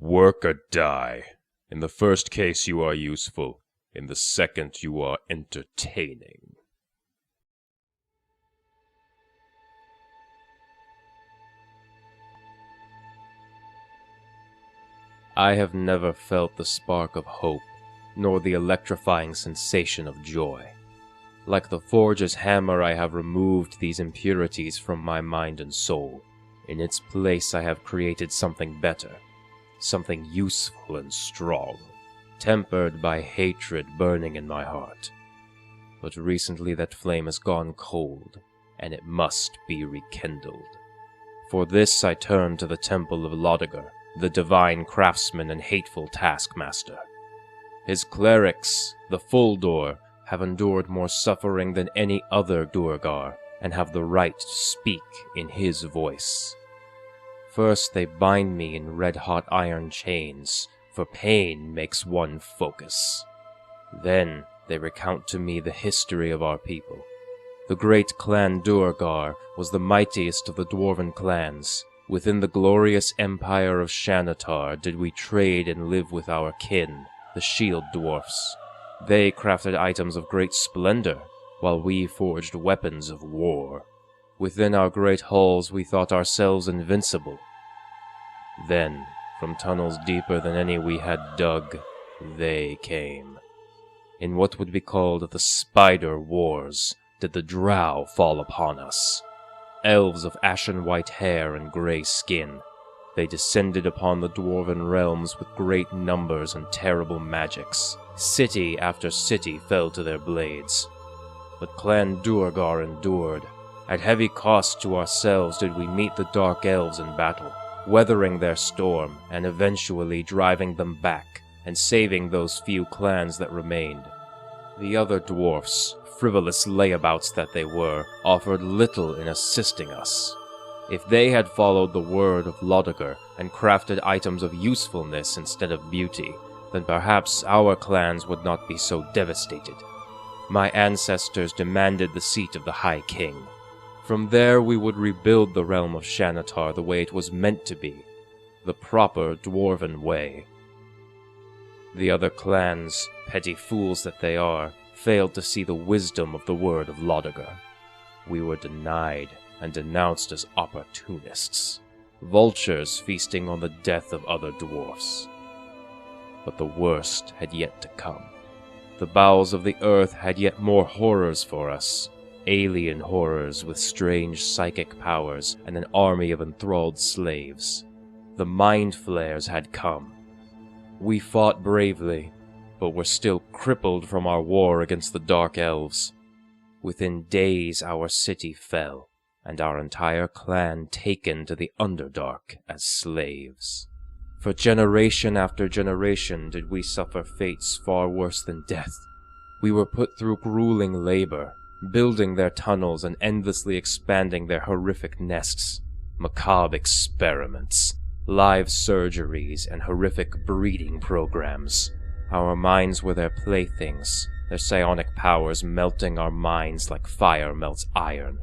Work or die. In the first case you are useful. In the second you are entertaining. I have never felt the spark of hope, nor the electrifying sensation of joy. Like the forge's hammer, I have removed these impurities from my mind and soul. In its place I have created something better, something useful and strong, tempered by hatred burning in my heart. But recently that flame has gone cold, and it must be rekindled. For this I turn to the temple of Duergar, the divine craftsman and hateful taskmaster. His clerics, the Flayers, have endured more suffering than any other Duergar, and have the right to speak in his voice. First they bind me in red-hot iron chains, for pain makes one focus. Then they recount to me the history of our people. The great clan Duergar was the mightiest of the dwarven clans. Within the glorious empire of Shanatar did we trade and live with our kin, the shield dwarfs. They crafted items of great splendor, while we forged weapons of war. Within our great halls we thought ourselves invincible. Then, from tunnels deeper than any we had dug, they came. In what would be called the Spider Wars did the Drow fall upon us. Elves of ashen-white hair and grey skin. They descended upon the dwarven realms with great numbers and terrible magics. City after city fell to their blades. But Clan Duergar endured. At heavy cost to ourselves did we meet the Dark Elves in battle, weathering their storm and eventually driving them back and saving those few clans that remained. The other dwarfs, frivolous layabouts that they were, offered little in assisting us. If they had followed the word of Duergar and crafted items of usefulness instead of beauty, then perhaps our clans would not be so devastated. My ancestors demanded the seat of the High King. From there we would rebuild the realm of Shanatar the way it was meant to be, the proper dwarven way. The other clans, petty fools that they are, failed to see the wisdom of the word of Duergar. We were denied and denounced as opportunists, vultures feasting on the death of other dwarfs. But the worst had yet to come. The bowels of the earth had yet more horrors for us, alien horrors with strange psychic powers and an army of enthralled slaves. The mind flayers had come. We fought bravely, but were still crippled from our war against the Dark Elves. Within days our city fell, and our entire clan taken to the Underdark as slaves. For generation after generation did we suffer fates far worse than death. We were put through grueling labor, building their tunnels and endlessly expanding their horrific nests, macabre experiments, live surgeries, and horrific breeding programs. Our minds were their playthings, their psionic powers melting our minds like fire melts iron.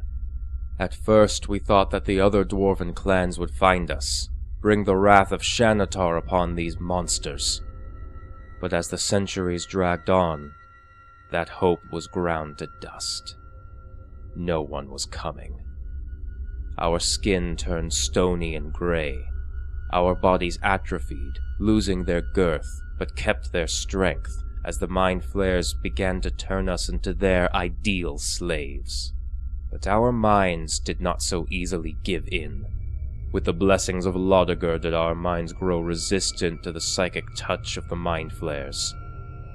At first we thought that the other dwarven clans would find us, bring the wrath of Shanatar upon these monsters. But as the centuries dragged on, that hope was ground to dust. No one was coming. Our skin turned stony and gray. Our bodies atrophied, losing their girth, but kept their strength as the mind flayers began to turn us into their ideal slaves. But our minds did not so easily give in. With the blessings of Duergar did our minds grow resistant to the psychic touch of the mind flayers.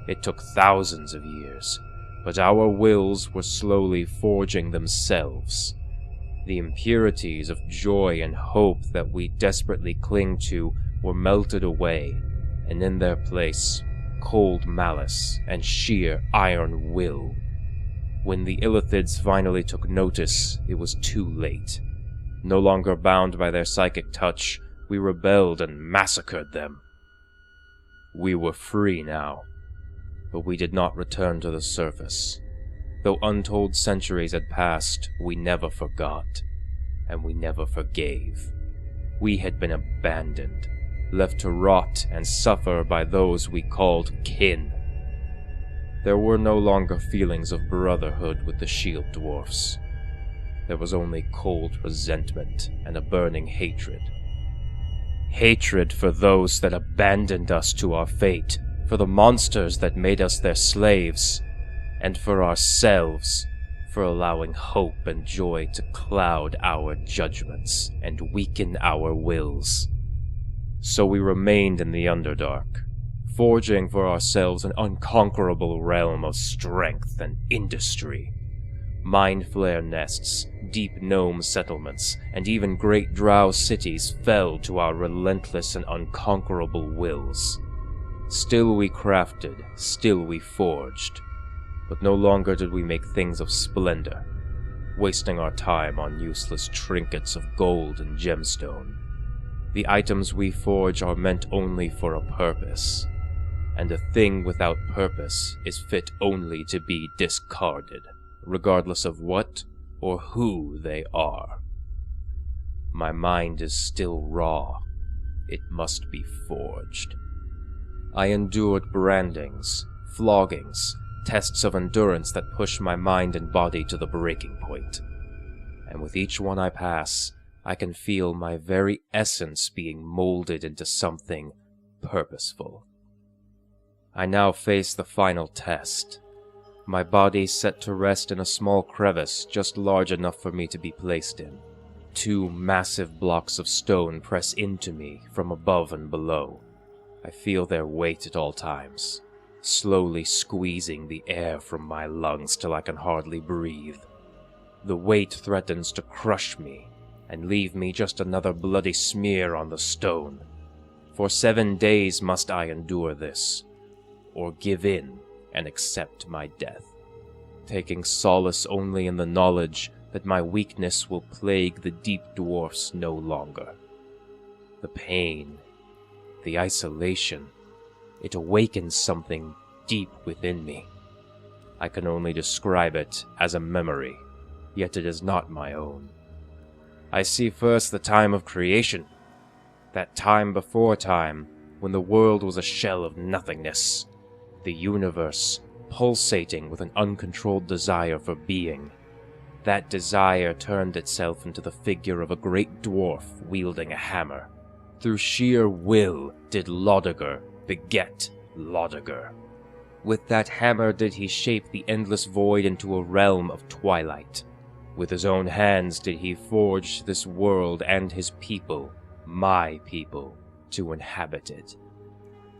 It took thousands of years, but our wills were slowly forging themselves. The impurities of joy and hope that we desperately cling to were melted away, and in their place, cold malice and sheer iron will. When the Illithids finally took notice, it was too late. No longer bound by their psychic touch, we rebelled and massacred them. We were free now, but we did not return to the surface. Though untold centuries had passed, we never forgot, and we never forgave. We had been abandoned, left to rot and suffer by those we called kin. There were no longer feelings of brotherhood with the shield dwarfs. There was only cold resentment and a burning hatred. Hatred for those that abandoned us to our fate, for the monsters that made us their slaves, and for ourselves, for allowing hope and joy to cloud our judgments and weaken our wills. So we remained in the Underdark, forging for ourselves an unconquerable realm of strength and industry. Mind flare nests, deep gnome settlements, and even great drow cities fell to our relentless and unconquerable wills. Still we crafted, still we forged, but no longer did we make things of splendor, wasting our time on useless trinkets of gold and gemstone. The items we forge are meant only for a purpose, and a thing without purpose is fit only to be discarded, regardless of what or who they are. My mind is still raw. It must be forged. I endured brandings, floggings, tests of endurance that push my mind and body to the breaking point. And with each one I pass, I can feel my very essence being molded into something purposeful. I now face the final test. My body set to rest in a small crevice just large enough for me to be placed in. Two massive blocks of stone press into me from above and below. I feel their weight at all times, slowly squeezing the air from my lungs till I can hardly breathe. The weight threatens to crush me and leave me just another bloody smear on the stone. For 7 days must I endure this, or give in and accept my death, taking solace only in the knowledge that my weakness will plague the deep dwarfs no longer. The pain, the isolation, it awakens something deep within me. I can only describe it as a memory, yet it is not my own. I see first the time of creation, that time before time, when the world was a shell of nothingness, the universe pulsating with an uncontrolled desire for being. That desire turned itself into the figure of a great dwarf wielding a hammer. Through sheer will did Lodagar beget Lodagar. With that hammer did he shape the endless void into a realm of twilight. With his own hands did he forge this world and his people, my people, to inhabit it.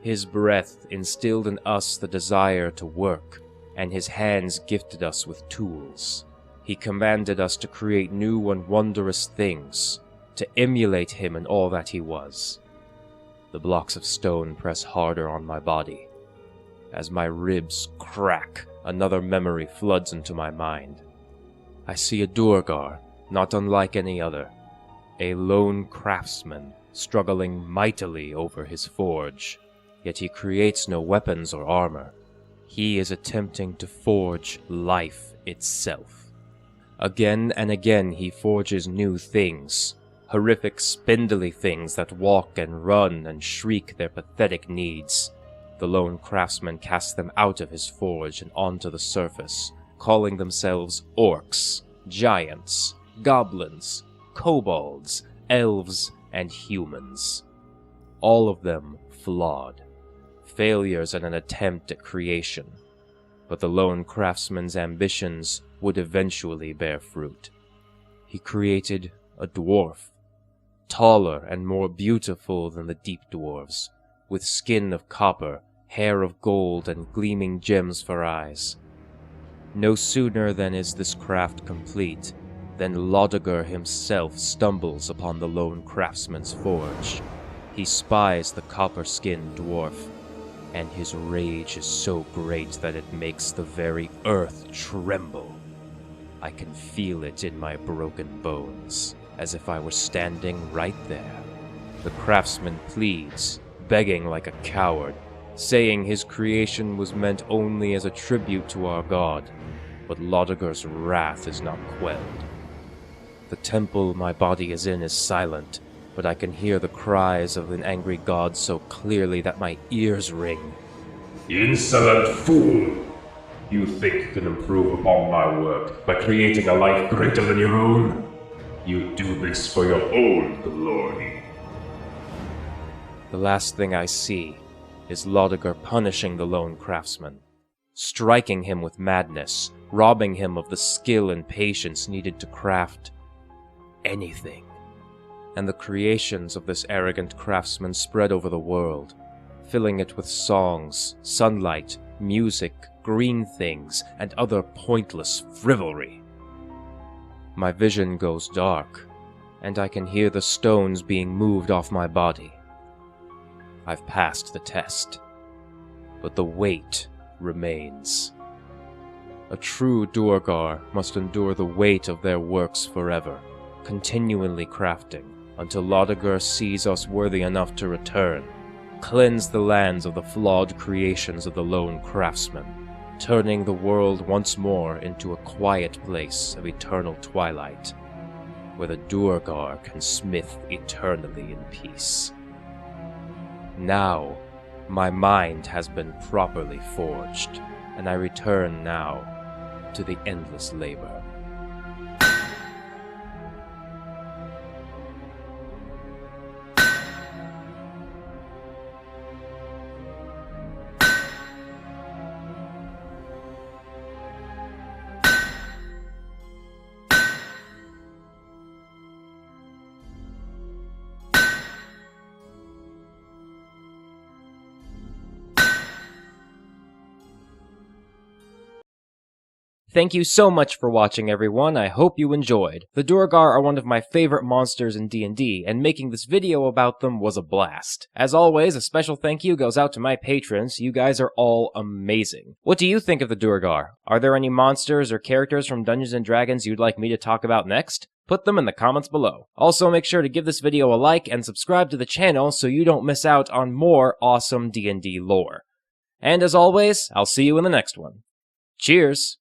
His breath instilled in us the desire to work, and his hands gifted us with tools. He commanded us to create new and wondrous things, to emulate him in all that he was. The blocks of stone press harder on my body. As my ribs crack, another memory floods into my mind. I see a Duergar, not unlike any other, a lone craftsman struggling mightily over his forge. Yet he creates no weapons or armor. He is attempting to forge life itself. Again and again he forges new things, horrific spindly things that walk and run and shriek their pathetic needs. The lone craftsman casts them out of his forge and onto the surface, calling themselves orcs, giants, goblins, kobolds, elves, and humans. All of them flawed, failures in an attempt at creation, but the lone craftsman's ambitions would eventually bear fruit. He created a dwarf, taller and more beautiful than the deep dwarves, with skin of copper, hair of gold, and gleaming gems for eyes. No sooner than is this craft complete, than Lodagar himself stumbles upon the lone craftsman's forge. He spies the copper-skinned dwarf, and his rage is so great that it makes the very earth tremble. I can feel it in my broken bones, as if I were standing right there. The craftsman pleads, begging like a coward, saying his creation was meant only as a tribute to our god, but Lodagar's wrath is not quelled. The temple my body is in is silent, but I can hear the cries of an angry god so clearly that my ears ring. Insolent fool! You think you can improve upon my work by creating a life greater than your own? You do this for your own glory. The last thing I see is Duergar punishing the lone craftsman, striking him with madness, robbing him of the skill and patience needed to craft anything. And the creations of this arrogant craftsman spread over the world, filling it with songs, sunlight, music, green things, and other pointless frivolry. My vision goes dark, and I can hear the stones being moved off my body. I've passed the test, but the weight remains. A true Duergar must endure the weight of their works forever, continually crafting, until Duergar sees us worthy enough to return, cleanse the lands of the flawed creations of the lone craftsman, turning the world once more into a quiet place of eternal twilight, where the Duergar can smith eternally in peace. Now, my mind has been properly forged, and I return now to the endless labor. Thank you so much for watching, everyone. I hope you enjoyed. The Duergar are one of my favorite monsters in D&D, and making this video about them was a blast. As always, a special thank you goes out to my patrons. You guys are all amazing. What do you think of the Duergar? Are there any monsters or characters from Dungeons & Dragons you'd like me to talk about next? Put them in the comments below. Also, make sure to give this video a like and subscribe to the channel so you don't miss out on more awesome D&D lore. And as always, I'll see you in the next one. Cheers!